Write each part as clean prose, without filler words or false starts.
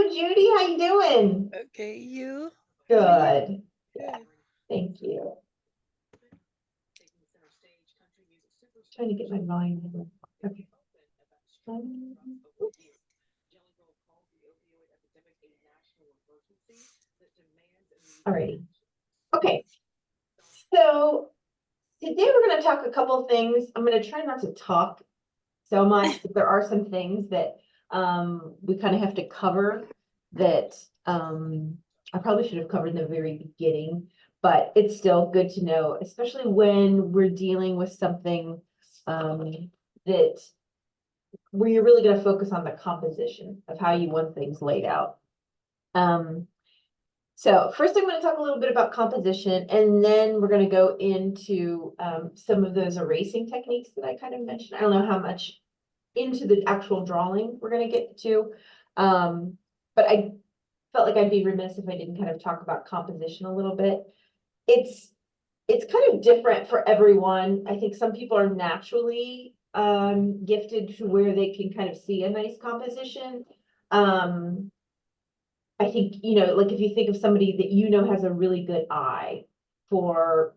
Hello, Judy. How you doing? Okay, you? How are you? Good. Yeah, Good. thank you. Trying to get my volume. Okay. Oops. Alrighty. Okay. So today we're going to talk a couple of things. I'm going to try not to talk so much, but there are some things that we kind of have to cover that I probably should have covered in the very beginning, but it's still good to know, especially when we're dealing with something that where you're really going to focus on the composition of how you want things laid out. So first I'm going to talk a little bit about composition, and then we're going to go into some of those erasing techniques that I kind of mentioned. I don't know how much into the actual drawing we're going to get to, but I felt like I'd be remiss if I didn't kind of talk about composition a little bit. It's kind of different for everyone. I think some people are naturally gifted to where they can kind of see a nice composition. I think, like if you think of somebody that has a really good eye for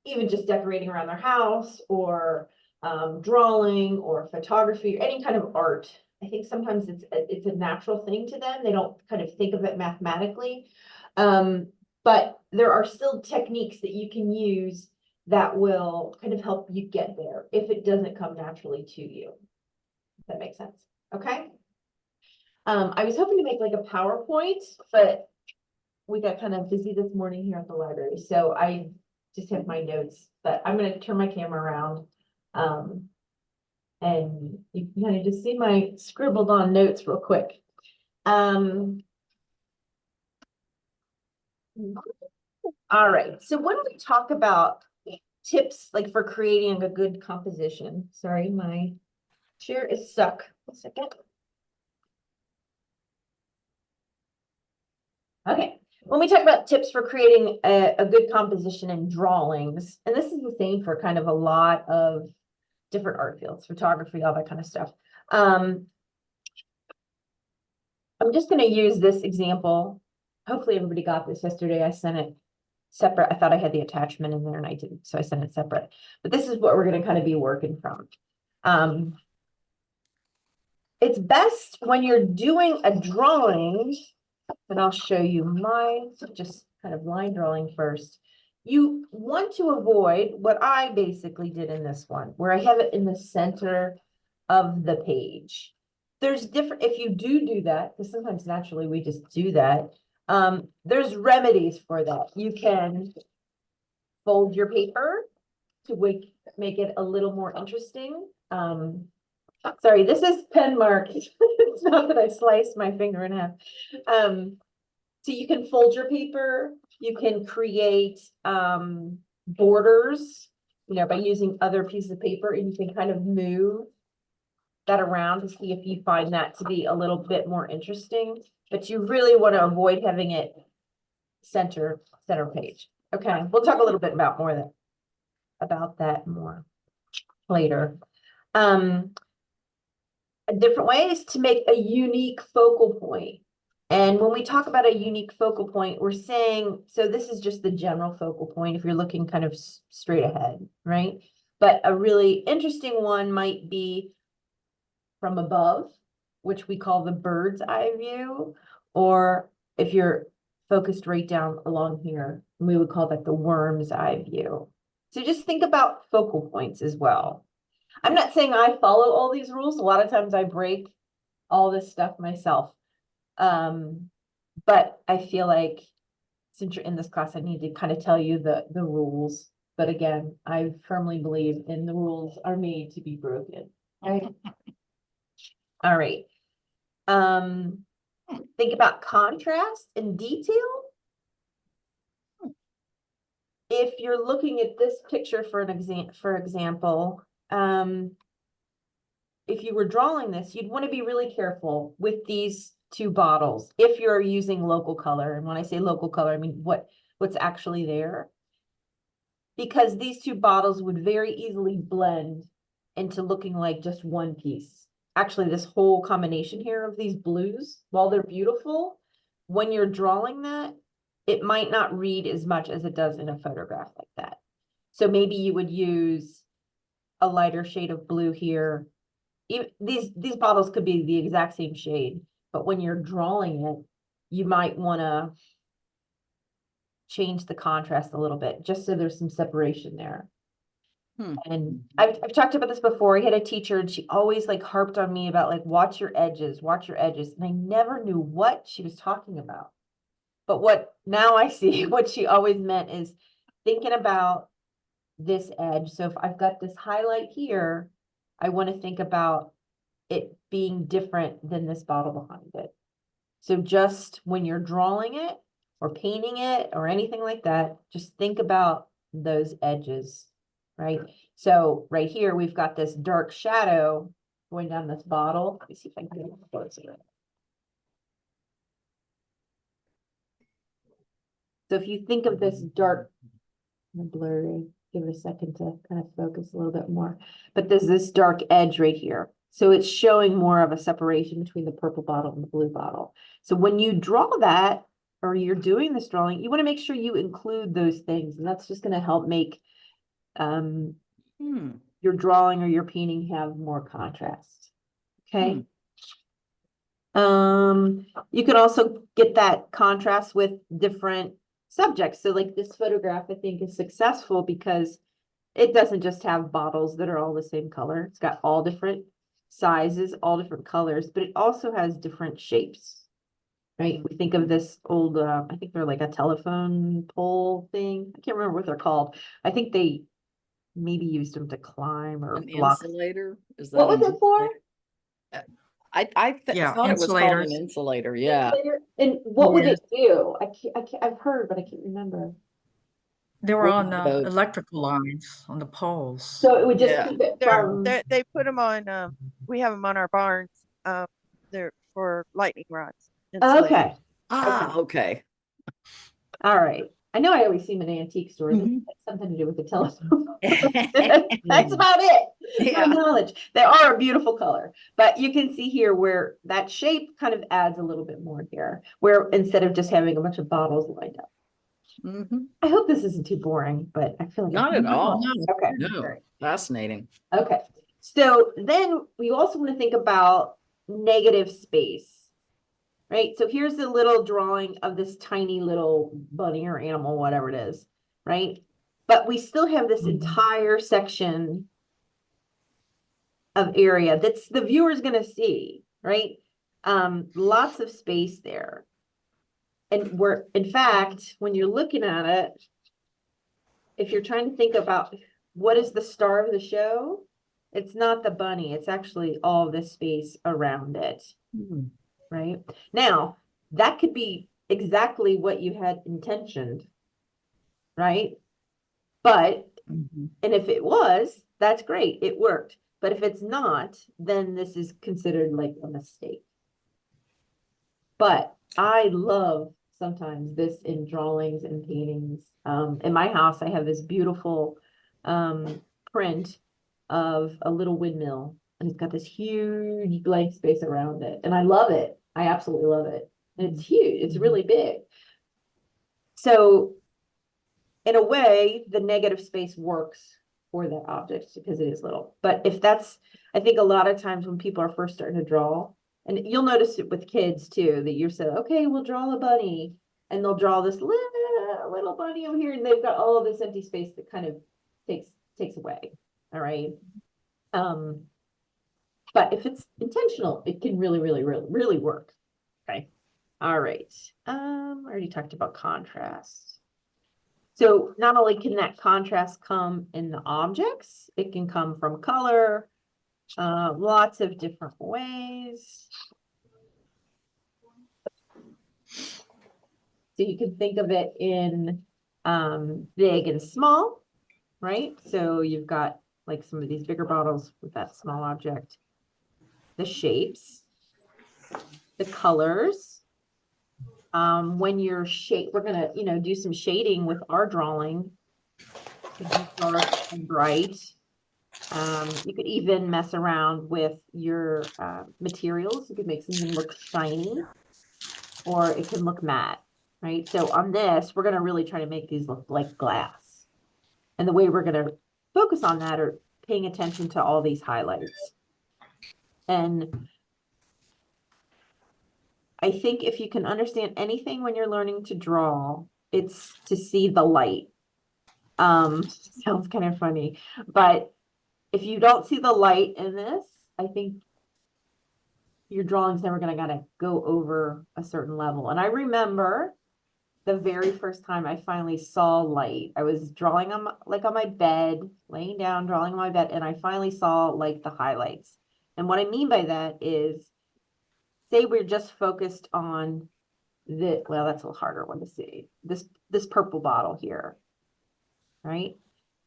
even just decorating around their house or drawing or photography or any kind of art, I think sometimes it's a natural thing to them. They don't kind of think of it mathematically. But there are still techniques that you can use that will kind of help you get there if it doesn't come naturally to you. If that makes sense. Okay. I was hoping to make like a PowerPoint, but we got kind of busy this morning here at the library. So I just have my notes, but I'm going to turn my camera around. And you can kind of just see my scribbled on notes real quick. All right. So when we talk about tips like for creating a good composition, sorry, my chair is stuck. 1 second. Okay. When we talk about tips for creating a good composition in drawings, and this is the same for kind of a lot of different art fields, photography, all that kind of stuff. I'm just going to use this example. Hopefully everybody got this yesterday. I sent it separate. I thought I had the attachment in there and I didn't, so I sent it separate. But this is what we're going to kind of be working from. It's best when you're doing a drawing, and I'll show you mine, just kind of line drawing first. You want to avoid what I basically did in this one, where I have it in the center of the page. There's different, if you do that, because sometimes naturally we just do that, there's remedies for that. You can fold your paper to make it a little more interesting. Sorry, this is pen mark. It's not that I sliced my finger in half. So you can fold your paper. You can create borders, by using other pieces of paper, and you can kind of move that around to see if you find that to be a little bit more interesting. But you really want to avoid having it center page. Okay, we'll talk a little bit about that more later. Different ways to make a unique focal point. And when we talk about a unique focal point, we're saying, so this is just the general focal point if you're looking kind of straight ahead, right? But a really interesting one might be from above, which we call the bird's eye view, or if you're focused right down along here, we would call that the worm's eye view. So just think about focal points as well. I'm not saying I follow all these rules. A lot of times I break all this stuff myself. But I feel like since you're in this class, I need to kind of tell you the rules. But again, I firmly believe in the rules are made to be broken. Right? All right. Think about contrast and detail. If you're looking at this picture for example, if you were drawing this, you'd want to be really careful with these two bottles if you're using local color. And when I say local color, I mean what's actually there. Because these two bottles would very easily blend into looking like just one piece actually this whole combination here of these blues, while they're beautiful, when you're drawing that, it might not read as much as it does in a photograph like that. So maybe you would use a lighter shade of blue here. Even these bottles could be the exact same shade, but when you're drawing it, you might want to change the contrast a little bit, just so there's some separation there. And I've talked about this before. I had a teacher and she always like harped on me about like, watch your edges. And I never knew what she was talking about. But what now I see what she always meant is thinking about this edge. So if I've got this highlight here, I want to think about it being different than this bottle behind it. So just when you're drawing it or painting it or anything like that, just think about those edges, right? So right here, we've got this dark shadow going down this bottle. Let me see if I can get it closer. So if you think of this dark, blurry, give it a second to kind of focus a little bit more, but there's this dark edge right here. So it's showing more of a separation between the purple bottle and the blue bottle. So when you draw that, or you're doing this drawing, you want to make sure you include those things. And that's just going to help make your drawing or your painting have more contrast. Okay. You can also get that contrast with different subjects. So like this photograph, I think is successful because it doesn't just have bottles that are all the same color. It's got all different sizes, all different colors, but it also has different shapes, right? We think of this old, I think they're like a telephone pole thing. I can't remember what they're called. I think they maybe used them to climb or An block. insulator? Is that What was an it for? Yeah, thought it was called an insulator. Yeah. And what would it do? I've heard, but I can't remember. They were on the- electrical lines on the poles. So it would just Yeah. keep it from. They put them on, we have them on our barns. They're for lightning rods. insulated. Okay. Okay. All right. I know I always see them in antique stores. It's something to do with the telephone. That's about it. Yeah. My knowledge. They are a beautiful color, but you can see here where that shape kind of adds a little bit more here, where instead of just having a bunch of bottles lined up. I hope this isn't too boring, but I feel like Not at all. Okay. No, All right. fascinating. Okay. So then we also want to think about negative space. Right, so here's the little drawing of this tiny little bunny or animal, whatever it is, right? But we still have this entire section of area that's the viewer's going to see, right? Lots of space there. And we're, in fact, when you're looking at it, if you're trying to think about what is the star of the show, it's not the bunny, it's actually all this space around it. Right now, that could be exactly what you had intentioned, right? But and if it was, that's great, it worked. But if it's not, then this is considered like a mistake. But I love sometimes this in drawings and paintings. In my house, I have this beautiful print of a little windmill, and it's got this huge blank space around it, and I love it. I absolutely love it. And it's huge. It's really big. So in a way, the negative space works for that object because it is little. But if that's, I think a lot of times when people are first starting to draw, and you'll notice it with kids too, that you're saying, okay, we'll draw a bunny, and they'll draw this little bunny over here, and they've got all of this empty space that kind of takes away. All right. But if it's intentional, it can really work. Okay. All right. I already talked about contrast. So not only can that contrast come in the objects, it can come from color, lots of different ways. So you can think of it in big and small, right? So you've got like some of these bigger bottles with that small object. The shapes, the colors. When you're we're gonna, do some shading with our drawing. Dark and bright. You could even mess around with your materials. You could make something look shiny, or it can look matte, right? So on this, we're gonna really try to make these look like glass. And the way we're gonna focus on that are paying attention to all these highlights. And I think if you can understand anything when you're learning to draw, it's to see the light. Sounds kind of funny, but if you don't see the light in this, I think your drawing's never gonna go over a certain level. And I remember the very first time I finally saw light, I was drawing on my bed, laying down, drawing on my bed, and I finally saw like the highlights. And what I mean by that is, say we're just focused on well, that's a harder one to see. This purple bottle here, right?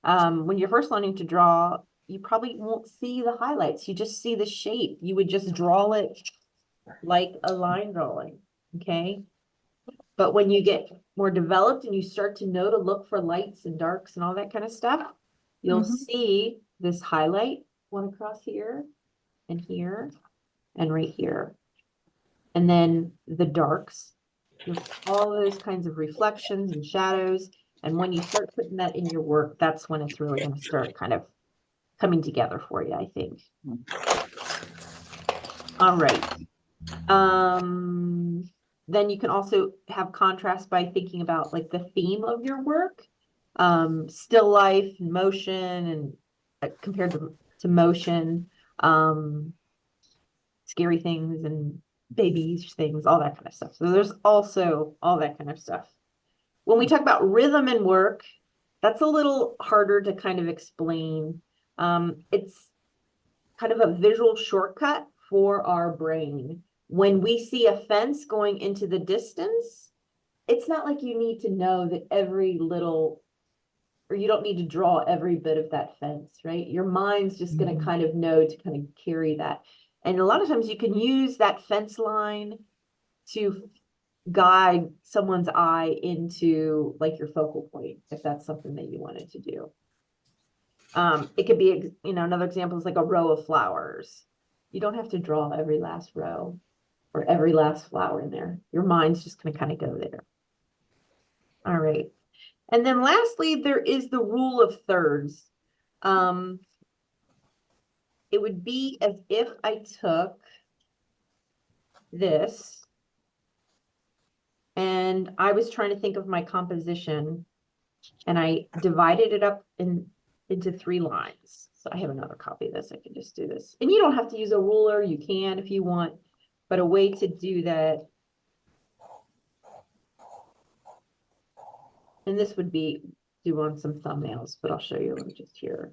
When you're first learning to draw, you probably won't see the highlights. You just see the shape. You would just draw it like a line drawing, okay? But when you get more developed and you start to know to look for lights and darks and all that kind of stuff, you'll see this highlight one across here and right here. And then the darks, all those kinds of reflections and shadows. And when you start putting that in your work, that's when it's really going to start kind of coming together for you, I think. All right. Then you can also have contrast by thinking about like the theme of your work. Still life, motion, and compared to motion, scary things and babies things, all that kind of stuff. So there's also all that kind of stuff. When we talk about rhythm and work, that's a little harder to kind of explain. It's kind of a visual shortcut for our brain. When we see a fence going into the distance, it's not like you need to know that every little, or you don't need to draw every bit of that fence, right? Your mind's just going to kind of know to kind of carry that. And a lot of times you can use that fence line to guide someone's eye into like your focal point, if that's something that you wanted to do. It could be, another example is like a row of flowers. You don't have to draw every last row or every last flower in there. Your mind's just going to kind of go there. All right. And then lastly, there is the rule of thirds. It would be as if I took this and I was trying to think of my composition and I divided it up into 3 lines. So I have another copy of this. I can just do this. And you don't have to use a ruler. You can if you want, but a way to do that. And this would be do on some thumbnails, but I'll show you just here.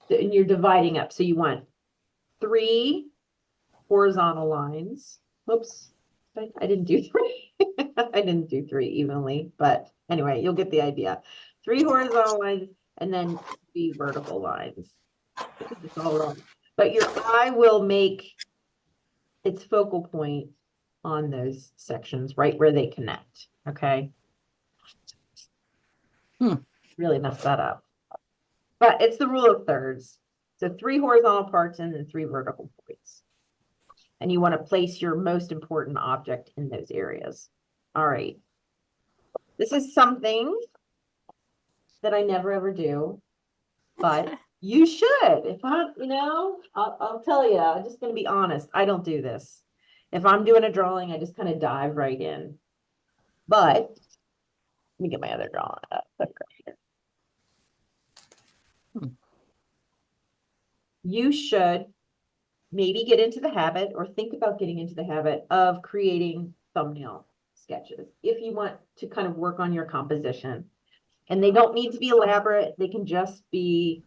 And you're dividing up. So you want 3 horizontal lines. Oops, I didn't do 3. I didn't do 3 evenly, but anyway, you'll get the idea. 3 horizontal lines and then 3 vertical lines. It's all wrong. But your eye will make its focal point on those sections right where they connect. Okay. Really messed that up. But it's the rule of thirds. So 3 horizontal parts and then 3 vertical points. And you want to place your most important object in those areas. All right. This is something that I never ever do, but you should. If I'm, I'll tell you, I'm just going to be honest. I don't do this. If I'm doing a drawing, I just kind of dive right in. But let me get my other drawing up. You should maybe get into the habit or think about getting into the habit of creating thumbnail sketches if you want to kind of work on your composition. And they don't need to be elaborate. They can just be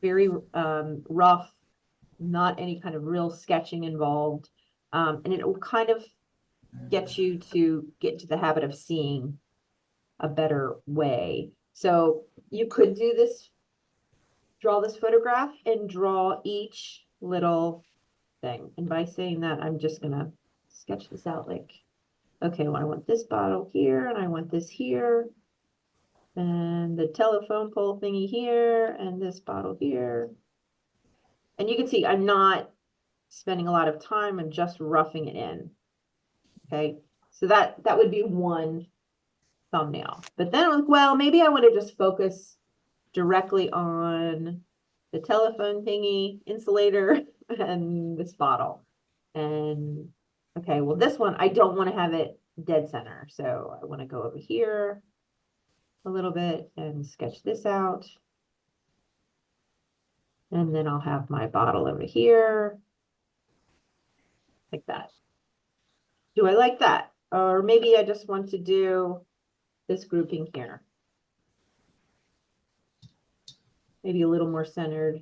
very rough, not any kind of real sketching involved. And it will kind of get you to get into the habit of seeing a better way. So you could do this, draw this photograph and draw each little thing. And by saying that, I'm just gonna sketch this out like, okay, well, I want this bottle here and I want this here. And the telephone pole thingy here, and this bottle here. And you can see I'm not spending a lot of time, I'm just roughing it in. Okay, so that would be one thumbnail. But then I'm like, well, maybe I want to just focus directly on the telephone thingy, insulator, and this bottle. And okay, well, this one, I don't want to have it dead center. So I want to go over here a little bit and sketch this out. And then I'll have my bottle over here. Like that. Do I like that? Or maybe I just want to do this grouping here. Maybe a little more centered.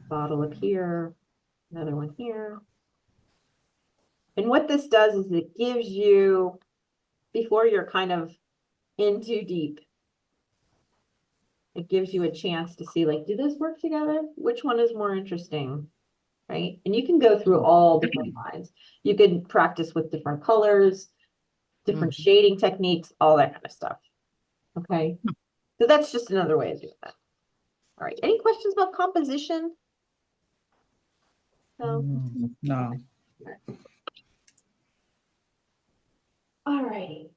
Bottle up here, another one here. And what this does is it gives you, before you're kind of in too deep, it gives you a chance to see, like, do those work together? Which one is more interesting, right? And you can go through all different lines. You can practice with different colors, different shading techniques, all that kind of stuff. Okay, so that's just another way of doing that. All right, any questions about composition? No. No. All righty.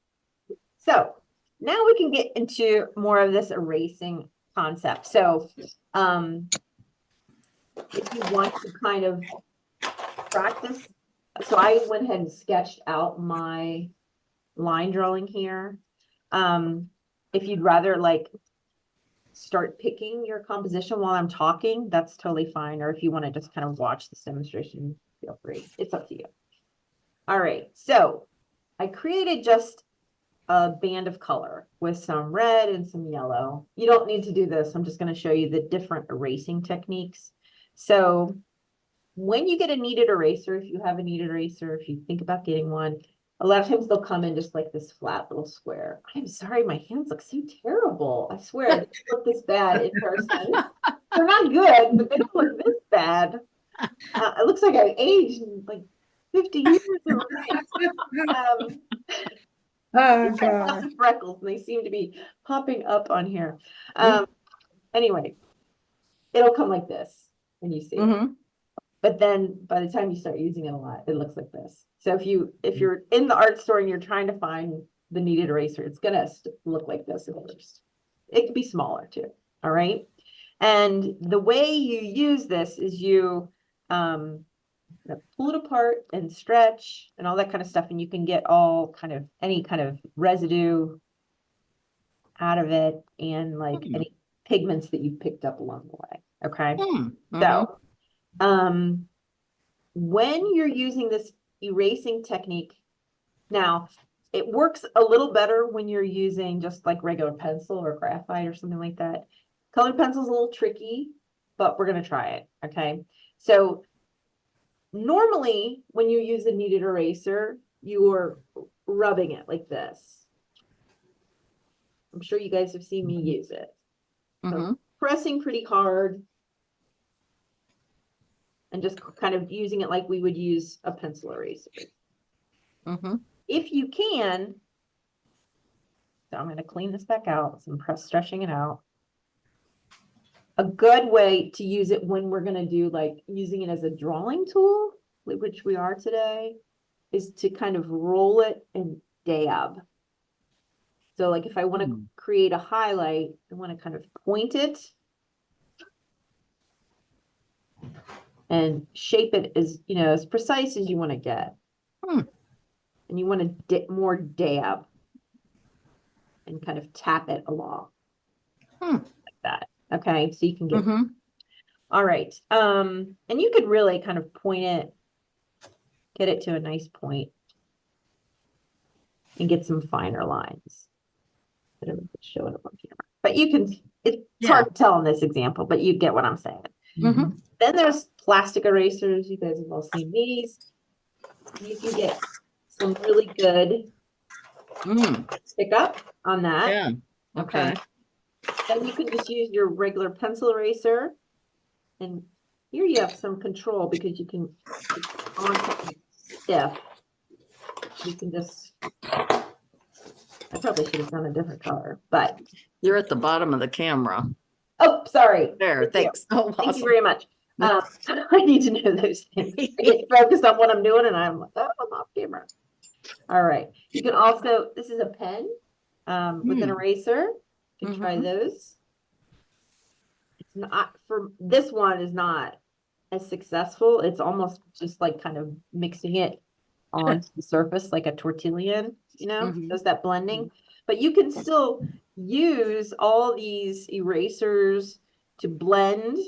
So now we can get into more of this erasing concept. So if you want to kind of practice, so I went ahead and sketched out my line drawing here. If you'd rather like start picking your composition while I'm talking, that's totally fine. Or if you want to just kind of watch this demonstration, feel free. It's up to you. All right, so I created just a band of color with some red and some yellow. You don't need to do this. I'm just going to show you the different erasing techniques. So when you get a kneaded eraser, if you have a kneaded eraser, if you think about getting one, a lot of times they'll come in just like this flat little square. I'm sorry, my hands look so terrible. I swear, they don't look this bad in person. They're not good, but they don't look this bad. It looks like I aged like 50 years. Oh, Lots God. of freckles, and they seem to be popping up on here. Anyway, it'll come like this when you see it. But then by the time you start using it a lot, it looks like this. So if you're in the art store and you're trying to find the kneaded eraser, it's gonna look like this at first. It could be smaller too. All right. And the way you use this is you pull it apart and stretch and all that kind of stuff, and you can get all kind of any kind of residue out of it and like any pigments that you've picked up along the way. Okay. So when you're using this erasing technique, now it works a little better when you're using just like regular pencil or graphite or something like that. Colored pencil is a little tricky, but we're going to try it. Okay. So normally when you use a kneaded eraser, you're rubbing it like this. I'm sure you guys have seen me use it. So pressing pretty hard and just kind of using it like we would use a pencil eraser. If you can, so I'm going to clean this back out. So I'm stretching it out. A good way to use it when we're going to do like using it as a drawing tool, which we are today, is to kind of roll it and dab. So like if I want to create a highlight, I want to kind of point it and shape it as, you know, as precise as you want to get. And you want to more dab and kind of tap it along like that. Okay, so you can get all right. And you could really kind of point it, get it to a nice point and get some finer lines. I don't know if it's showing up on camera, but you can, it's hard to tell in this example, but you get what I'm saying. Then there's plastic erasers. You guys have all seen these. You can get some really good pick up on that. Yeah. Okay. Then you can just use your regular pencil eraser. And here you have some control because you can, on something stiff, you can just, that's probably should have done a different color, but, You're at the bottom of the camera. oh, sorry. There, Thank you. thanks. Oh, Thank you awesome. very much. I need to know those things. I get focused on what I'm doing and I'm like, oh, I'm off camera. All right. You can also, this is a pen with an eraser. You can try those. It's not, for this one is not as successful. It's almost just like kind of mixing it onto the surface like a tortillion, you know, does that blending. But you can still use all these erasers to blend.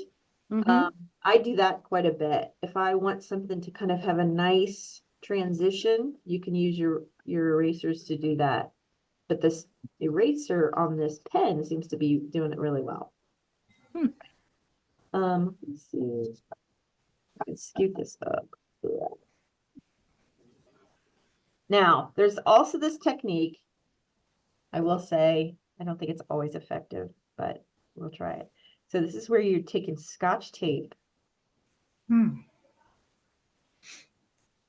I do that quite a bit. If I want something to kind of have a nice transition, you can use your erasers to do that. But this eraser on this pen seems to be doing it really well. Let's see. I can scoot this up. Now, there's also this technique. I will say, I don't think it's always effective, but we'll try it. So this is where you're taking Scotch tape.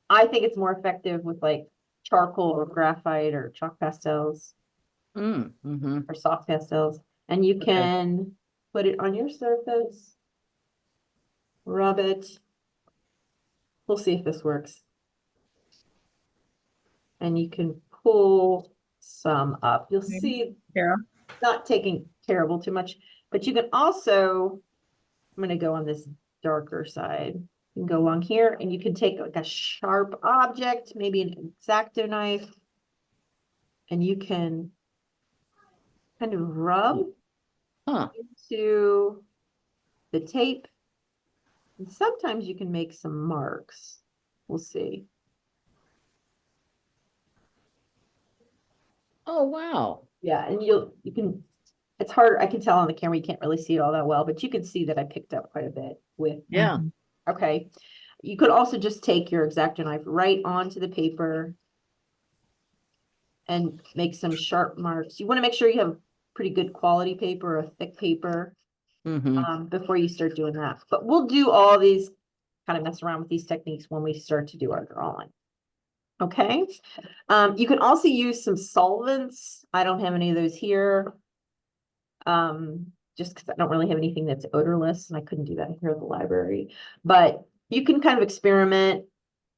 I think it's more effective with like charcoal or graphite or chalk pastels or soft pastels. And you can put it on your surface, rub it. We'll see if this works. And you can pull some up. You'll see it's not taking terrible too much, but you can also, I'm going to go on this darker side. You can go along here and you can take like a sharp object, maybe an X-Acto knife, and you can kind of rub into the tape. And sometimes you can make some marks. We'll see. Oh, wow. Yeah, and you can, it's hard, I can tell on the camera, you can't really see it all that well, but you can see that I picked up quite a bit with. Okay. You could also just take your X-Acto knife right onto the paper and make some sharp marks. You want to make sure you have pretty good quality paper, a thick paper, before you start doing that. But we'll do all these, kind of mess around with these techniques when we start to do our drawing. Okay. You can also use some solvents. I don't have any of those here. Just because I don't really have anything that's odorless, and I couldn't do that here at the library. But you can kind of experiment.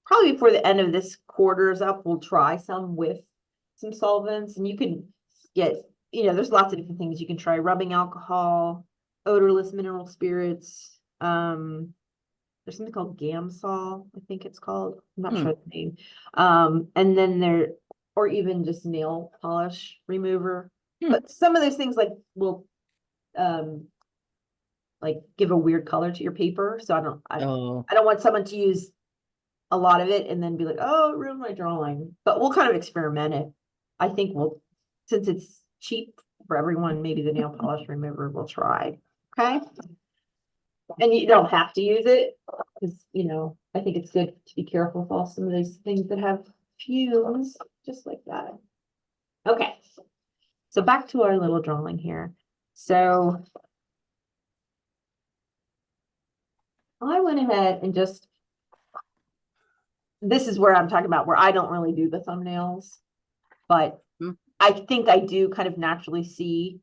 Probably before the end of this quarter is up, we'll try some with some solvents, and you can get, you know, there's lots of different things you can try. Rubbing alcohol, odorless mineral spirits. There's something called Gamsol, I think it's called. I'm not sure the name. And then or even just nail polish remover. But some of those things will like give a weird color to your paper. So I don't want someone to use a lot of it and then be like, oh, it ruined my drawing. But we'll kind of experiment it. I think since it's cheap for everyone, maybe the nail polish remover we'll try. Okay. And you don't have to use it because, you know, I think it's good to be careful with all some of those things that have fumes, just like that. Okay. So back to our little drawing here. So I went ahead and this is where I'm talking about where I don't really do the thumbnails, but I think I do kind of naturally see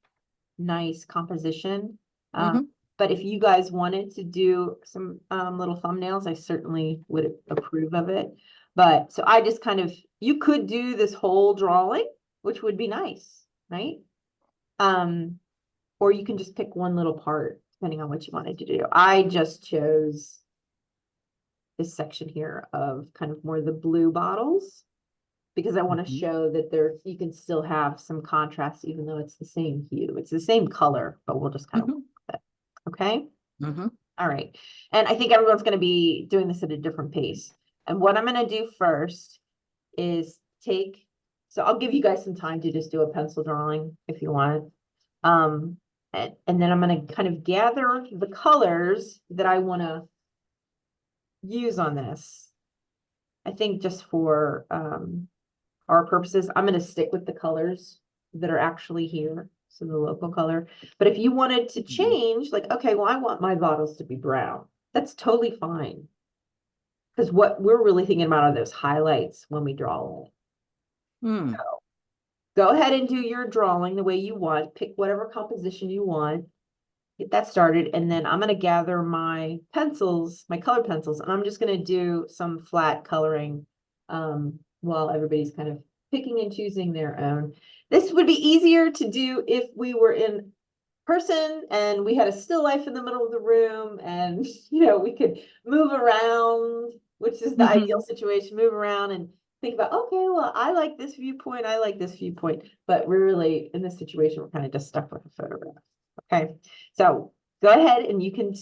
nice composition. But if you guys wanted to do some little thumbnails, I certainly would approve of it. But so I just kind of, you could do this whole drawing, which would be nice, right? Or you can just pick one little part, depending on what you wanted to do. I just chose this section here of kind of more the blue bottles, because I want to show that you can still have some contrast, even though it's the same hue. It's the same color, but we'll just kind of work with it. Okay. All right. And I think everyone's going to be doing this at a different pace. And what I'm going to do first is so I'll give you guys some time to just do a pencil drawing if you want. And then I'm going to kind of gather the colors that I want to use on this. I think just for our purposes, I'm going to stick with the colors that are actually here. So the local color. But if you wanted to change, like, okay, well, I want my bottles to be brown. That's totally fine. Because what we're really thinking about are those highlights when we draw it. So go ahead and do your drawing the way you want. Pick whatever composition you want. Get that started, and then I'm gonna gather my pencils, my color pencils, and I'm just gonna do some flat coloring while everybody's kind of picking and choosing their own. This would be easier to do if we were in person and we had a still life in the middle of the room, and we could move around, which is the ideal situation. Move around and think about, okay, well, I like this viewpoint, I like this viewpoint, but we're really in this situation, we're kind of just stuck with a photograph. Okay, so go ahead and you can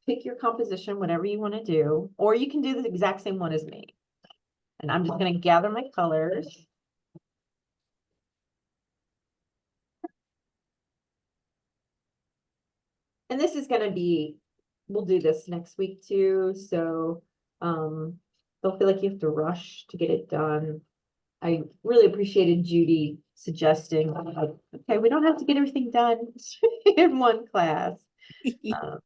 pick your composition, whatever you want to do, or you can do the exact same one as me. And I'm just going to gather my colors. And this is going to be, we'll do this next week too. So don't feel like you have to rush to get it done. I really appreciated Judy suggesting, okay, we don't have to get everything done in one class. I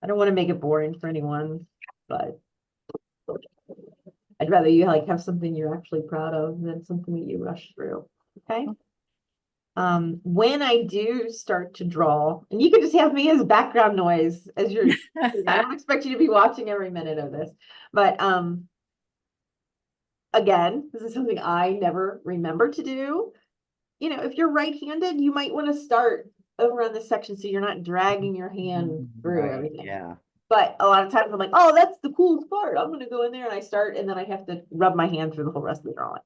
don't want to make it boring for anyone, but I'd rather you have something you're actually proud of than something that you rush through. Okay. When I do start to draw, and you can just have me as background noise as you're, I don't expect you to be watching every minute of this, but again, this is something I never remember to do. If you're right-handed, you might want to start over on this section so you're not dragging your hand through everything. Yeah. But a lot of times I'm like, oh, that's the coolest part. I'm going to go in there and I start, and then I have to rub my hand through the whole rest of the drawing.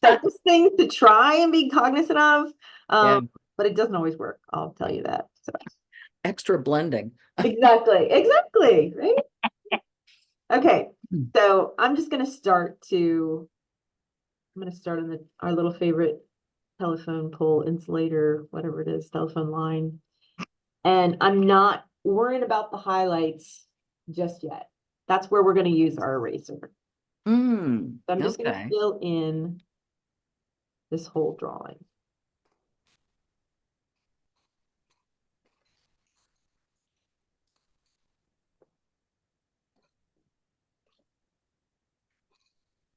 So just things to try and be cognizant of, but it doesn't always work. I'll tell you that. So. Extra blending. Exactly, right? Okay, so I'm just going to start on our little favorite telephone pole insulator, whatever it is, telephone line. And I'm not worrying about the highlights just yet. That's where we're going to use our eraser. So I'm just going to fill in this whole drawing.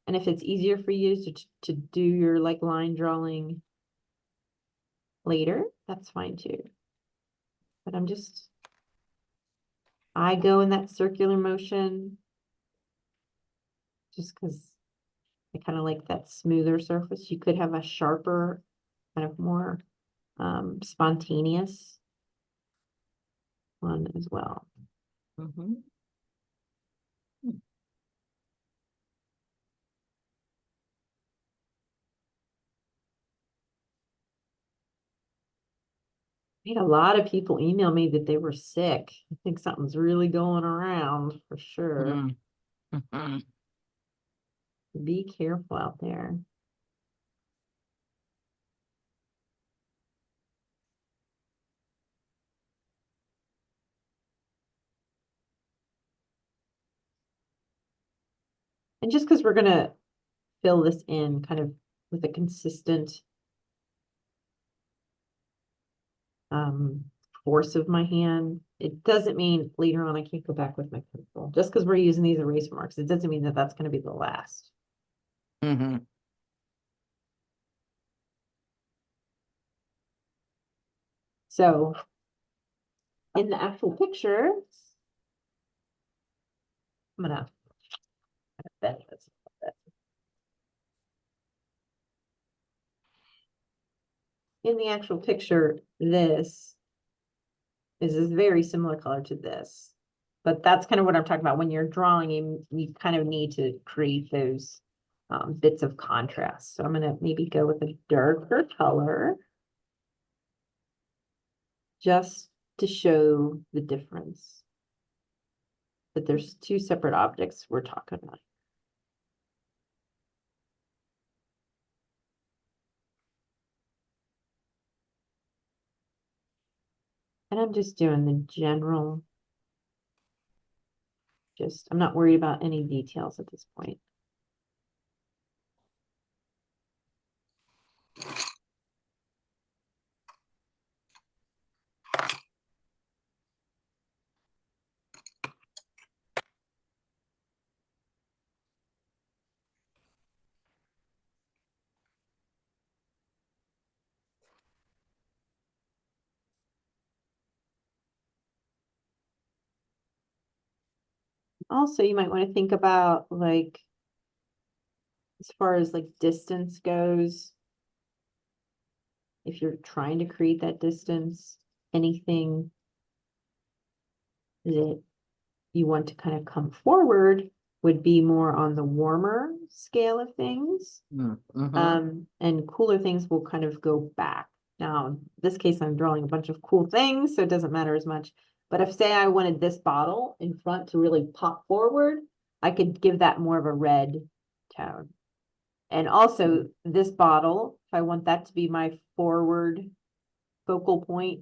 And if it's easier for you to do your line drawing later, that's fine too. But I go in that circular motion just because I kind of like that smoother surface. You could have a sharper, kind of more spontaneous one as well. I had a lot of people email me that they were sick. I think something's really going around for sure. Be careful out there. And just because we're going to fill this in kind of with a consistent force of my hand, it doesn't mean later on I can't go back with my pencil. Just because we're using these eraser marks, it doesn't mean that that's going to be the last. So in the actual picture, I'm gonna bend this a little bit. In the actual picture, this is a very similar color to this, but that's kind of what I'm talking about. When you're drawing, you kind of need to create those bits of contrast. So I'm gonna maybe go with a darker color just to show the difference. That there's two separate objects we're talking about. And I'm just doing the general, I'm not worried about any details at this point. Also, you might want to think about like, as far as like distance goes, if you're trying to create that distance, anything that you want to kind of come forward would be more on the warmer scale of things. Mm-hmm. And cooler things will kind of go back. Now, in this case, I'm drawing a bunch of cool things, so it doesn't matter as much. But if, say, I wanted this bottle in front to really pop forward, I could give that more of a red tone. And also, this bottle, if I want that to be my forward focal point,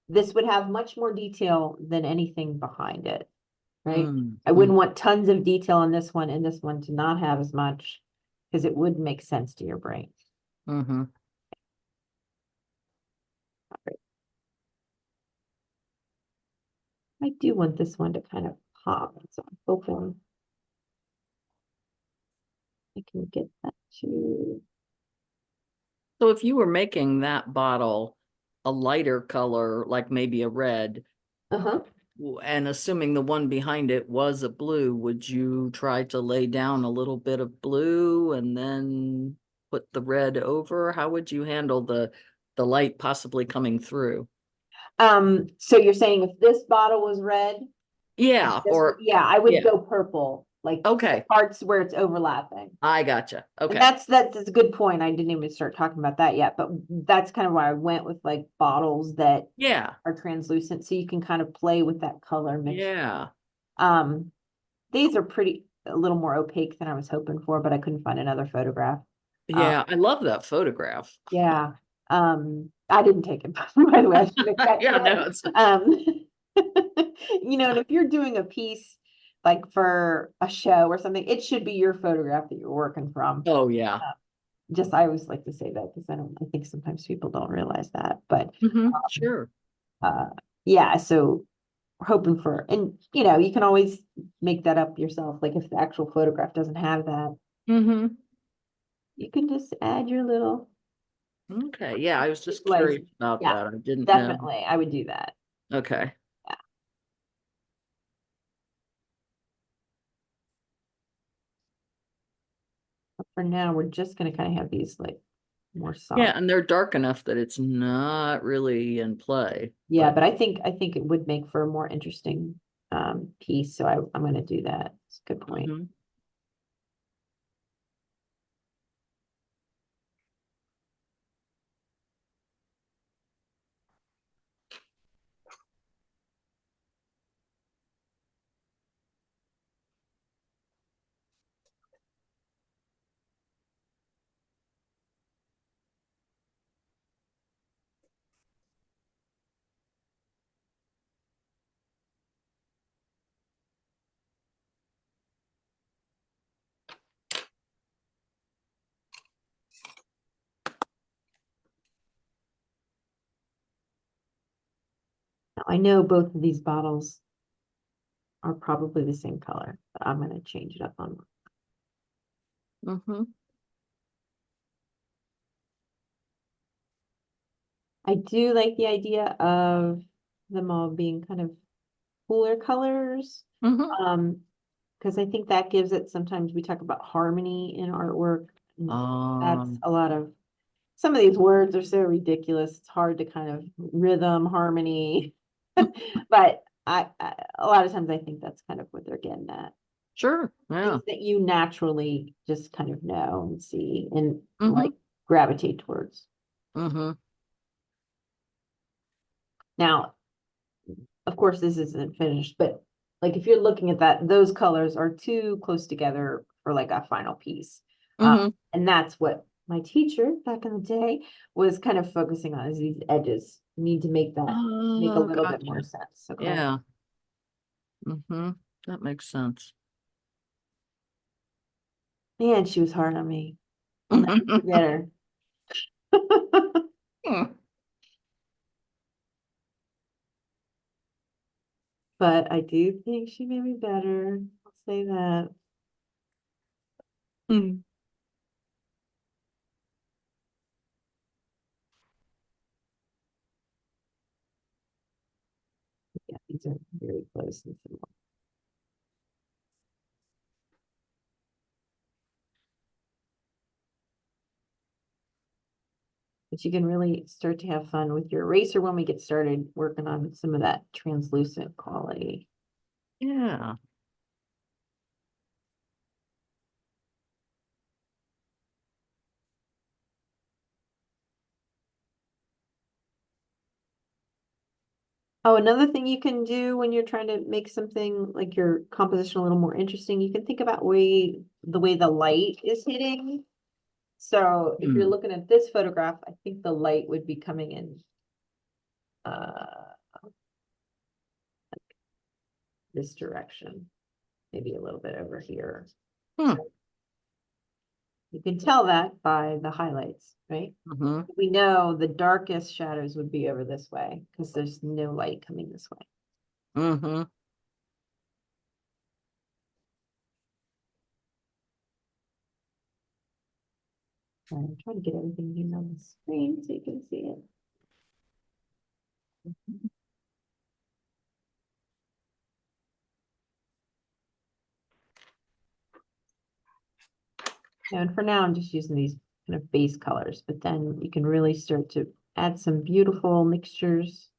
this would have much more detail than anything behind it, right? I wouldn't want tons of detail on this one and this one to not have as much, because it would make sense to your brain. Mm-hmm. I do want this one to kind of pop, so I'm hoping I can get that to. So if you were making that bottle a lighter color, like maybe a red, Uh-huh. and assuming the one behind it was a blue, would you try to lay down a little bit of blue and then put the red over? How would you handle the light possibly coming through? So you're saying if this bottle was red, Yeah, yeah, I would yeah. go purple, like Okay, parts where it's overlapping. I gotcha. And Okay. that's a good point. I didn't even start talking about that yet, but that's kind of why I went with like bottles that Yeah, are translucent, so you can kind of play with that color mix. yeah. These are pretty a little more opaque than I was hoping for, but I couldn't find another photograph. Yeah, I love that photograph. Yeah. I didn't take it, by the way. I should have checked Yeah, that. no, it's You know, and if you're doing a piece like for a show or something, it should be your photograph that you're working from. oh yeah. Just I always like to say that because I think sometimes people don't realize that. But Sure. uh yeah, so we're hoping for, and you know, you can always make that up yourself. Like if the actual photograph doesn't have that, Mm-hmm. you can just add your little Okay, yeah, I was just slice. curious about Yeah, that. I didn't know. definitely. I would do that. Okay. But for now, we're just gonna kind of have these like more Yeah, soft. and they're dark enough that it's not really in play. Yeah, but I think it would make for a more interesting piece. So I'm gonna do that. It's a good point. Mhm. Now, I know both of these bottles are probably the same color, but I'm gonna change it up on. Mhm. I do like the idea of them all being kind of cooler colors. Mhm. Because I think that gives it, sometimes we talk about harmony in artwork. And that's a lot of, some of these words are so ridiculous. It's hard to kind of rhythm, harmony. But a lot of times I think that's kind of what they're getting at. Sure. Yeah. Things that you naturally just kind of know and see and like Mhm. gravitate towards. Mhm. Now, of course, this isn't finished, but like if you're looking at that, those colors are too close together for like a final piece. Mhm. And that's what my teacher back in the day was kind of focusing on, is these edges need to make that make a Oh, little bit more gotcha. sense. Okay. Yeah. Mhm. That makes sense. Man, she was hard on me. I'll never forget her. Hmm. But I do think she made me better. I'll say that. Hmm. Yeah, these are very close and similar. But you can really start to have fun with your eraser when we get started working on some of that translucent quality. Yeah. Oh, another thing you can do when you're trying to make something like your composition a little more interesting, you can think about the way the light is hitting. So if you're Hmm. looking at this photograph, I think the light would be coming in this direction, maybe a little bit over here. Hmm. So you can tell that by the highlights, right? Mhm. We know the darkest shadows would be over this way because there's no light coming this way. Mhm. I'm trying to get everything here on the screen so you can see it. And for now, I'm just using these kind of base colors, but then you can really start to add some beautiful mixtures.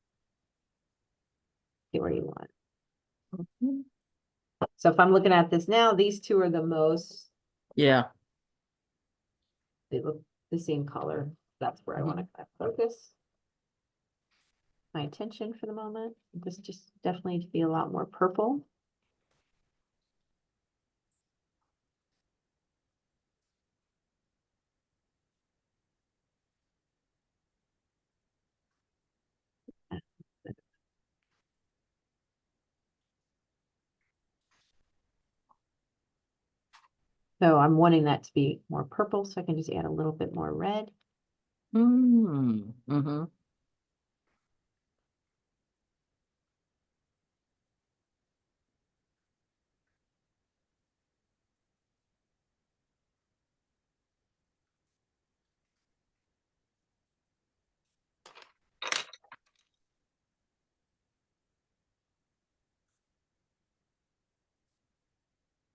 Get where you want. Mhm. So if I'm looking at this now, these two are the most, Yeah. they look the same color. That's where I Mhm. want to kind of focus my attention for the moment. This just definitely to be a lot more purple. So I'm wanting that to be more purple, so I can just add a little bit more red. Mm. Mhm.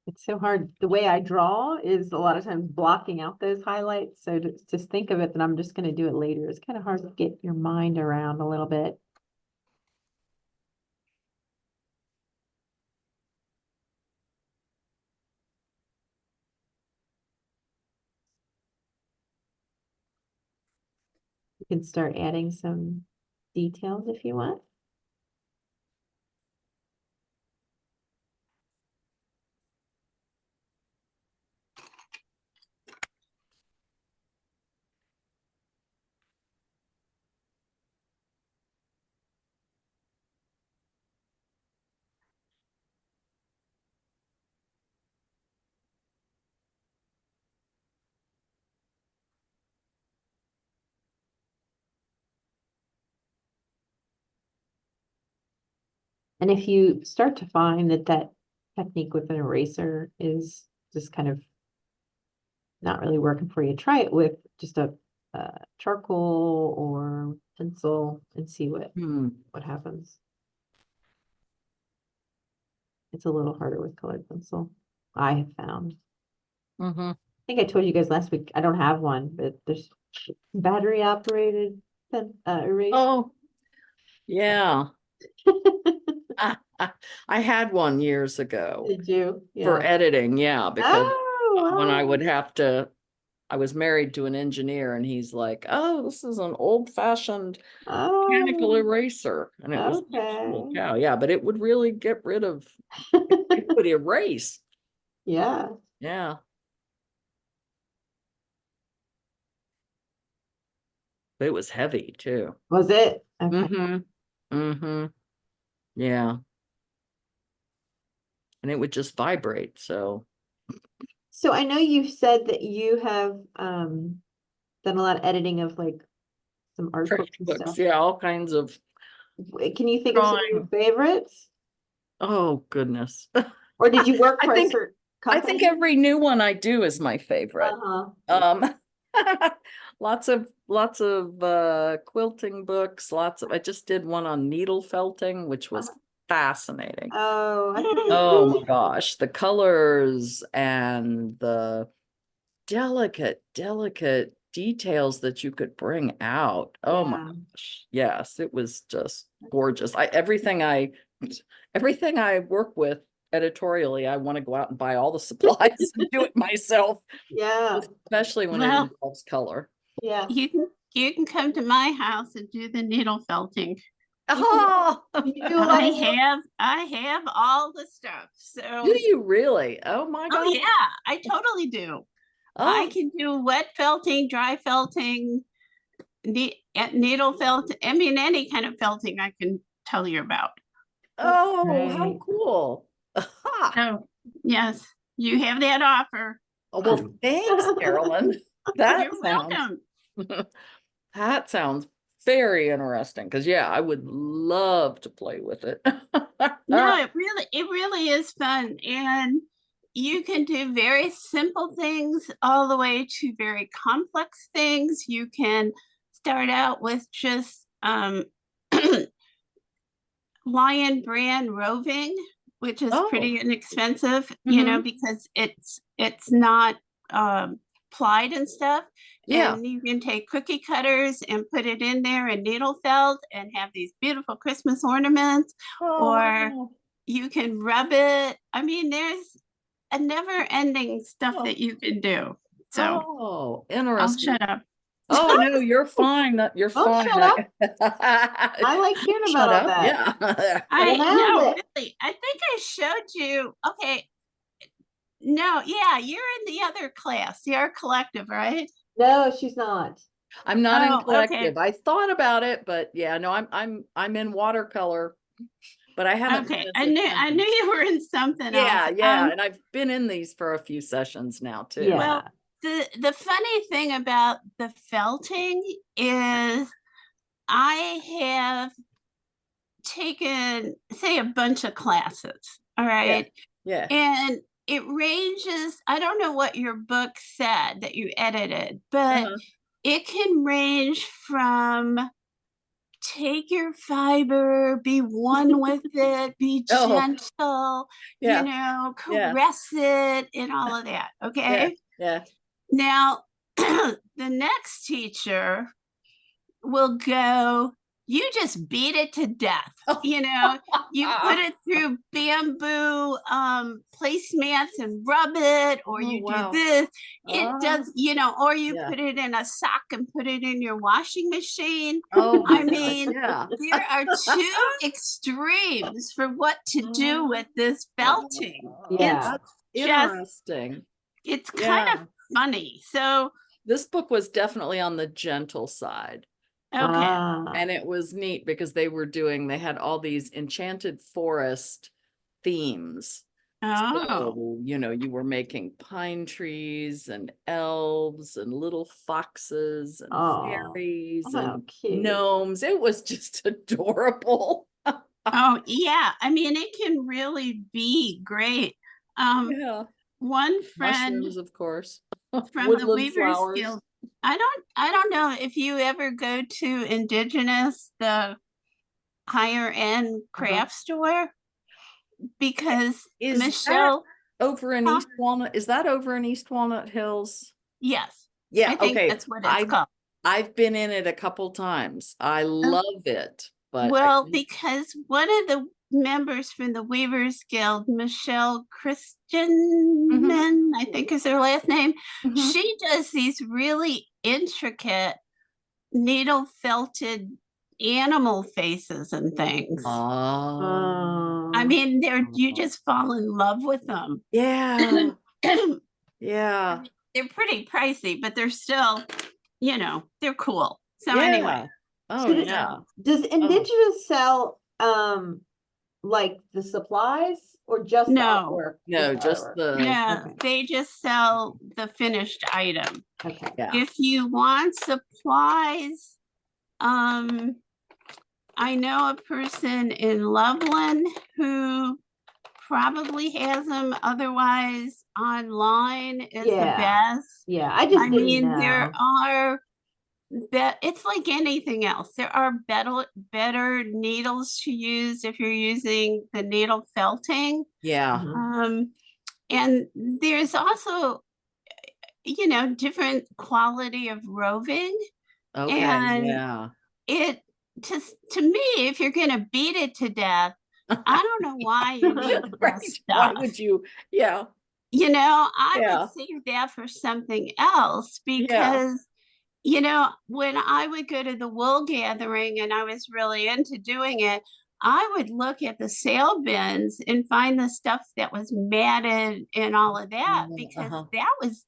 It's so hard. The way I draw is a lot of times blocking out those highlights. So to just think of it that I'm just going to do it later. It's kind of hard to get your mind around a little bit. You can start adding some details if you want. And if you start to find that that technique with an eraser is just kind of not really working for you, try it with just a charcoal or pencil and see Hmm. what happens. It's a little harder with colored pencil, I have found. Mhm. I think I told you guys last week, I don't have one, but there's battery operated eraser. Oh, yeah. I had one years ago Did you? for Yeah. editing, yeah, because when I Oh, would have to, I was married to an engineer and he's like, "Oh, this is an old-fashioned mechanical oh, eraser." And it was like, holy okay. cow, yeah, but it would really get rid of, it would erase. Yeah. Yeah. But it was heavy too. Was it? Okay. Mm-hmm. Mm-hmm. Yeah. And it would just vibrate. So So I know you said that you have done a lot of editing of like some art books and books, stuff. yeah, all kinds of Can you think of some of your drawing. favorites? Oh goodness. Or did you work I for a think certain I think company? every new one I do is my favorite. Uh-huh. Um lots of quilting books, I just did one on needle felting, which was fascinating. Oh, Oh my gosh, the colors and the delicate details that you could bring out. Oh my Yeah. gosh. Yes, it was just gorgeous. Everything I work with editorially, I want to go out and buy all the supplies and do it myself, Yeah, especially when it Well- involves color. yeah. You can come to my house and do the needle felting. Oh, You do a lot of I have all the stuff. So do you really? Oh my oh God. yeah, I totally do. I Oh, can do wet felting, dry felting, needle felt. I mean, any kind of felting I can tell you about. oh, how great. cool. Aha. So yes, you have that offer. Oh, well, thanks, Carolyn. That You're sounds welcome. that sounds very interesting because yeah, I would love to play with it. No, it really is fun. And you can do very simple things all the way to very complex things. You can start out with just Lion brand roving, which is Oh. pretty inexpensive, you know, because it's not plied and stuff. Yeah. And you can take cookie cutters and put it in there and needle felt and have these beautiful Christmas ornaments. Oh, Or wow. you can rub it. I mean, there's a never ending stuff Oh. that you can do. So Oh, I'll interesting. shut up. Oh no, you're fine. You're Don't fine. shut up. I like hearing Shut about all up. that. Yeah. I nailed no, it. really. I think I showed you. Okay. No, yeah, you're in the other class, the art collective, right? No, she's not. I'm not in Oh, okay. collective. I thought about it, but yeah, no, I'm in watercolor, but I haven't. Okay, been I in knew sessions. you were in something Yeah, else. yeah, and I've been in these for a few sessions now too. Yeah. Well, the funny thing about the felting is I have taken, say, a bunch of classes, all right? Yeah. And it ranges, I don't know what your book said that you edited, but Uh-huh. it can range from take your fiber, be one with it, be Oh, gentle, yeah. you know, Yeah. caress it and all of that. Okay. Yeah. Now, the next teacher will go, you just beat it to death. You know, you put it through bamboo placemats and rub it, or Oh, you wow. do this. It Oh, does, you know, or you yeah. put it in a sock and put it in your washing machine. Oh my I gosh, mean, yeah. there are two extremes for what to do with this felting. Yeah. That's just- interesting. It's kind of funny. So, This book was definitely on the gentle side. okay. And it was neat because they had all these enchanted forest themes. Oh, So, you know, you were making pine trees and elves and little foxes and Oh, fairies how and cute. gnomes. It was just adorable. oh, yeah. I mean, it can really be great. Yeah. One friend Mushrooms, of course. from the Woodland Weavers flowers. Guild. I don't know if you ever go to Indigenous, the higher end craft store, because Is that Michelle, over in Huh? East Walnut? Is that over in East Walnut Hills? yes, Yeah, I think okay. that's what it's called. I've been in it a couple times. I love it, but I Well, think- because one of the members from the Weavers Guild, Michelle Christianman, I think is her last name, Mhm. she does these really intricate needle felted animal faces and things. Oh, I mean, you just fall in love with them. yeah, They're yeah, pretty pricey, but they're still, you know, they're cool. So anyway, Oh, So does- yeah. Does Indigenous sell like the supplies or just the No. artwork? No, the just artwork? the, yeah, Okay. they just sell the finished item. Okay. yeah. If you want supplies, I know a person in Loveland who probably has them. Otherwise, online is the Yeah. best. Yeah, I just I didn't mean, know. there are it's like anything else. There are better needles to use if you're using the needle felting. Yeah. Mhm. And there's also, different quality of roving. Okay, And yeah. it to me, if you're gonna beat it to death, I don't know why you need the Right. best Why stuff. would you? Yeah, I Yeah. would save that for something else yeah. because, when I would go to the wool gathering and I was really into doing it, I would look at the sale bins and find the stuff that was matted and all of that because Uh-huh. that was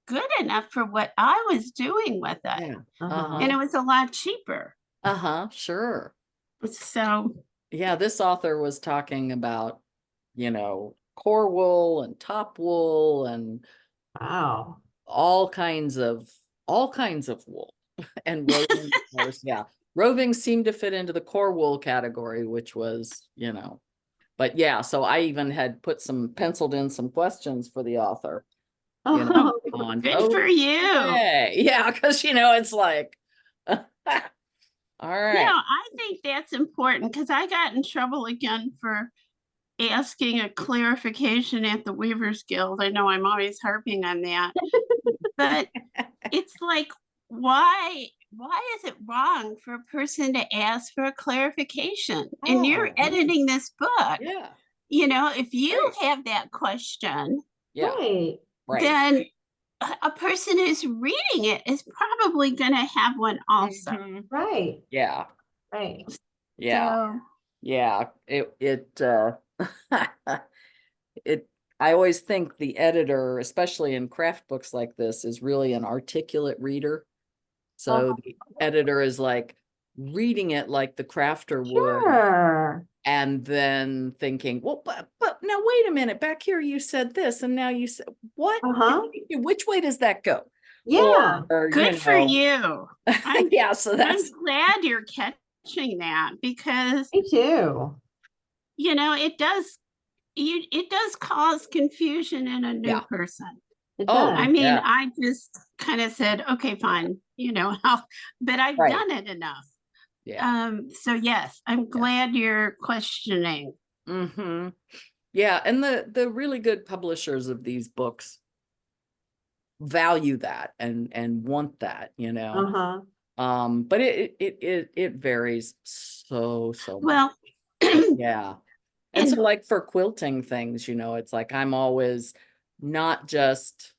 good enough for what I was doing with it. Yeah. Uh-huh. And it was a lot cheaper. Sure. So, Yeah, this author was talking about, core wool and top wool and Wow. all kinds of wool. And roving, of course, yeah. Roving seemed to fit into the core wool category, which was, but yeah, so I even had penciled in some questions for the author, on, good for you. okay. Yeah, because it's like, all right. I think that's important because I got in trouble again for asking a clarification at the Weavers Guild. I know I'm always harping on that, but it's like, why is it wrong for a person to ask for a clarification? And you're Oh, editing this book. Yeah, If you Right. have that question, yeah, Right. right. then a person who's reading it is probably going to have one also. Mhm. Right. Yeah, Right. yeah, So, yeah. It I always think the editor, especially in craft books like this, is really an articulate reader. So the editor is like reading it like the crafter would, Sure. and then thinking, well, but now wait a minute, back here you said this, and now you said what? Uh-huh. Which way does that go? Yeah. Or, good for you. I'm, yeah, so I'm that's glad you're catching that because Me too. it does cause confusion in a new Yeah. person. It Oh, does. I mean, yeah. I just kind of said, okay, fine, but I've Right. done it enough. Yeah. So yes, I'm glad you're questioning. Mm-hmm. Yeah, and the really good publishers of these books value that and want that, Uh-huh. But it varies so much. Well, Yeah. And so like for quilting things, it's like I'm always not just,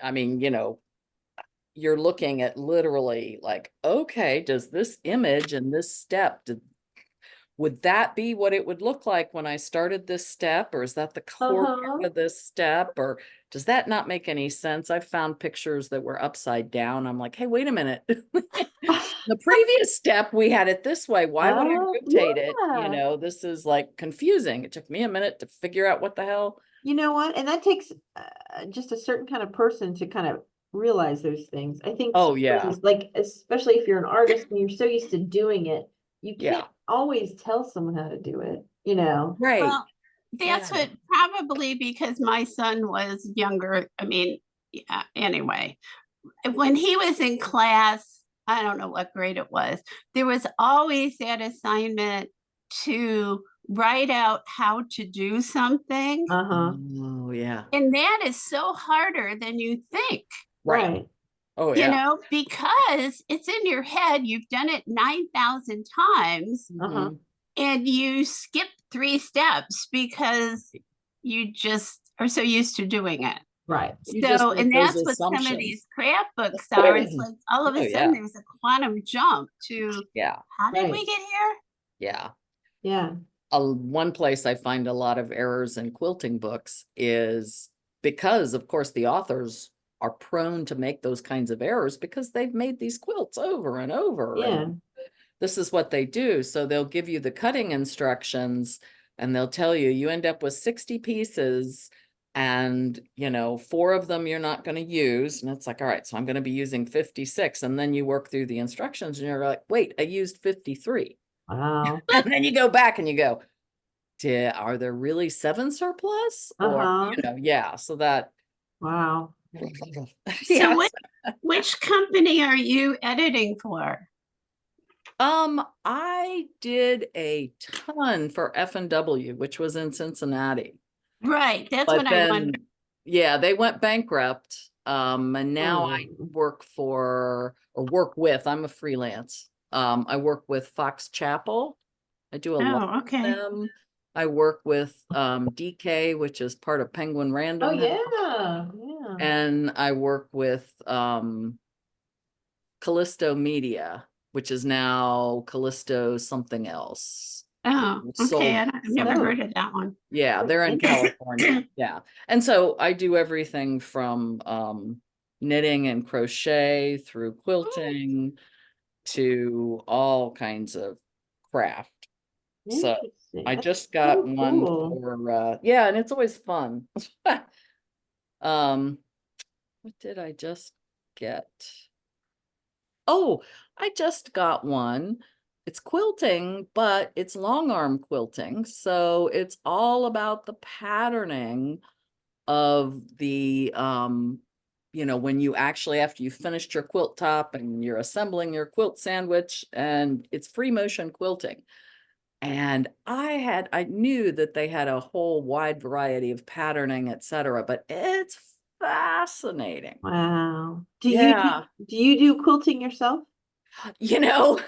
I mean, you're looking at literally like, okay, does this image and this step, would that be what it would look like when I started this step? Or is that the core part of this step? Or does that not make any sense? I've found pictures that were upside down. I'm like, hey, wait a minute. The previous step, we had it this way. Why would I rotate it? Yeah. This is like confusing. It took me a minute to figure out what the hell. You know what? And that takes just a certain kind of person to kind of realize those things. I think Oh, yeah. like, especially if you're an artist and you're so used to doing it, you Yeah. can't always tell someone how to do it, Right. well, that's Yeah. what probably because my son was younger. I mean, anyway, when he was in class, I don't know what grade it was, there was always that assignment to write out how to do something. Uh-huh. Oh, yeah. And that is so harder than you think. Right. Oh, yeah. Because it's in your head. You've done it 9,000 times Uh-huh. and you skip 3 steps because you just are so used to doing it. Right. You just So, make and those that's what some of assumptions. these craft books are. It's like all of Oh, a yeah. sudden there's a quantum jump to Yeah. how did we Right. get here? Yeah. Yeah. One place I find a lot of errors in quilting books is because, of course, the authors are prone to make those kinds of errors because they've made these quilts over and over. Yeah. And this is what they do. So they'll give you the cutting instructions and they'll tell you, you end up with 60 pieces and, 4 of them you're not going to use. And it's like, all right, so I'm going to be using 56. And then you work through the instructions and you're like, wait, I used 53. Wow. And then you go back and you go, are there really 7 surplus? Or, Uh-huh. yeah, so that. Wow. Yeah. So which company are you editing for? I did a ton for F&W, which was in Cincinnati. Right, that's But what I wondered. yeah, they went bankrupt. And now I work with, I'm a freelance. I work with Fox Chapel. I do a lot Oh, with okay. them. I work with DK, which is part of Penguin Oh, Random House. yeah. And I work with Callisto Media, which is now Callisto something else. Oh, Sold okay. I've never some- heard of that one. Yeah, they're in Interesting. California. Yeah. And so I do everything from knitting and crochet through quilting to all kinds of craft. So Interesting. I That's just got so one cool. for yeah, and it's always fun. What did I just get? Oh, I just got one. It's quilting, but it's long arm quilting. So it's all about the patterning of the when you actually, after you finished your quilt top and you're assembling your quilt sandwich, and it's free motion quilting. And I knew that they had a whole wide variety of patterning, etc., but it's fascinating. Wow. Yeah. Do you do quilting yourself? You know,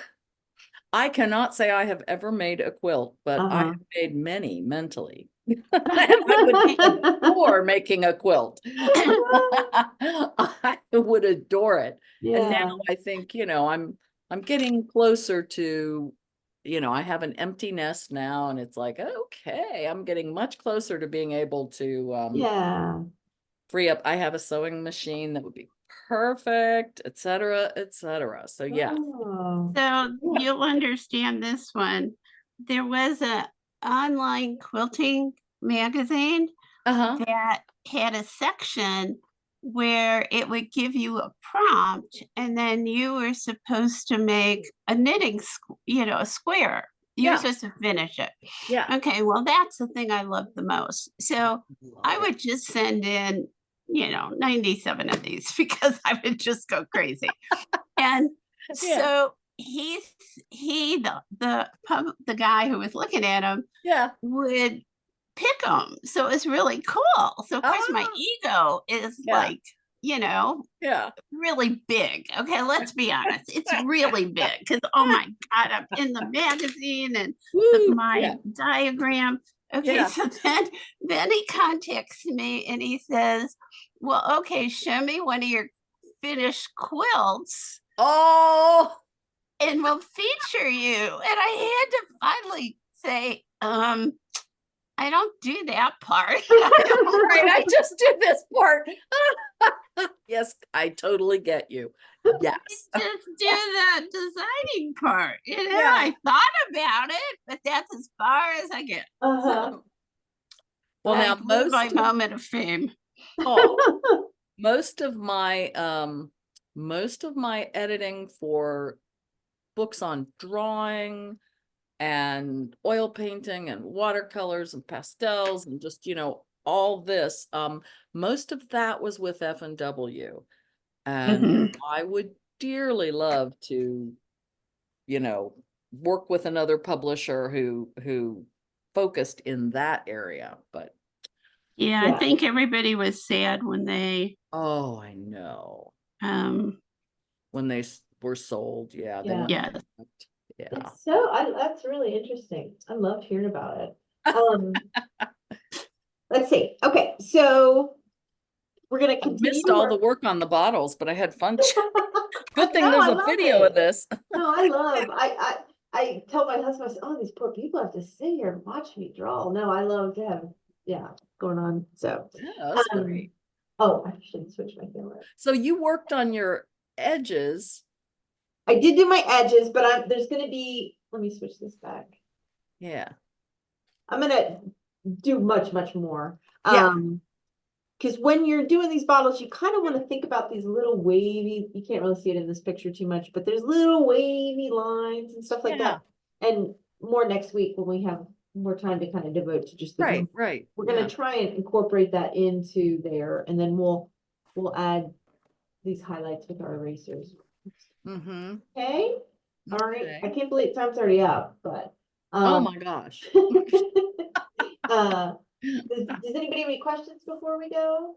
I cannot say I have ever made a quilt, but I have made many mentally. I would adore making a quilt. I would adore it. And now Yeah. I think, I'm getting closer to, I have an empty nest now, and it's like, okay, I'm getting much closer to being able to Yeah. free up. I have a sewing machine that would be perfect, etc., etc. So yeah. Oh. So you'll understand this one. There was a online quilting magazine Uh-huh. that had a section where it would give you a prompt, and then you were supposed to make a knitting, a square. You were Yeah. supposed to finish it. Yeah. Okay, well, that's the thing I love the most. So I Love it. would just send in, 97 of these because I would just go crazy. And Yeah. so the guy who was looking at him Yeah. would pick them. So it's really cool. So of course my ego is Yeah. like, Yeah. really big. Okay, let's be honest. It's really big because oh my God, I'm in the magazine and Woo. my Yeah. diagram. Okay, Yeah. so then he contacts me and he says, well, okay, show me one of your finished quilts Oh, and we'll feature you. And I had to finally say, I don't do that part. right. I just did this part. Yes, I totally get you. Yes. Just do the designing part. Yeah. I thought about it, but that's as far as I get. Uh-huh. Well, I now blew my moment of fame. most of my editing for books on drawing and oil painting and watercolors and pastels and just, all this, most of that was with F&W. And I would dearly love to, work with another publisher who focused in that area. But Yeah, I think everybody was sad when they oh, I know. um When they were sold, yeah. They Yeah. went Yeah. bankrupt. Yeah. That's really interesting. I love hearing about it. Let's see. Okay, so we're gonna I continue. missed all the work on the bottles, but I had fun. Good thing No, there's I a love video it. of this. No, I tell my husband, I say, oh, these poor people have to sit here and watch me draw. No, I love to have going on. So Yeah, that's great. oh, I should switch my camera. So you worked on your edges. I did do my edges, but there's gonna be, let me switch this back. Yeah. I'm gonna do much more. Yeah. Because when you're doing these bottles, you kind of want to think about these little wavy, you can't really see it in this picture too much, but there's little wavy lines and stuff like that. And more next week when we have more time to kind of devote to just the group. Right. We're gonna try and incorporate that into there, and then we'll add these highlights with our erasers. Mm-hmm. Okay. All right. I can't believe time's already up, but oh my gosh. does anybody have any questions before we go?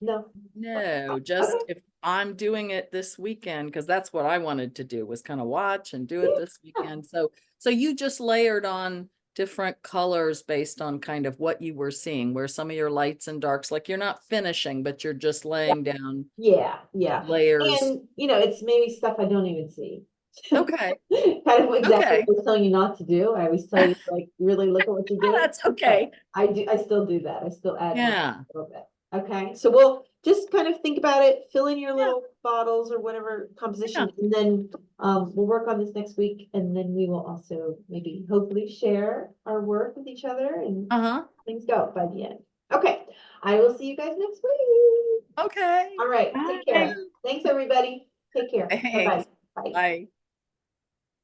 No. No, just Okay. if I'm doing it this weekend, because that's what I wanted to do, was kind of watch and do it this weekend. So you just layered on different colors based on kind of what you were seeing, where some of your lights and darks, like you're not finishing, but you're just laying down Yeah, yeah. layers. And, it's maybe stuff I don't even see. Okay, Kind of exactly Okay. what I was telling you not to do. I always tell you, like, really look at what you're doing. that's okay. I still do that. I still add Yeah. a little bit. Okay, so we'll just kind of think about it, fill in your Yeah. little bottles or whatever composition, and then we'll work on this next week, and then we will also maybe hopefully share our work with each other and Uh-huh. things go by the end. Okay, I will see you guys next week. Okay. All right, take care. Bye. Thanks, everybody. Take care. Thanks. Bye-bye. Bye. Bye.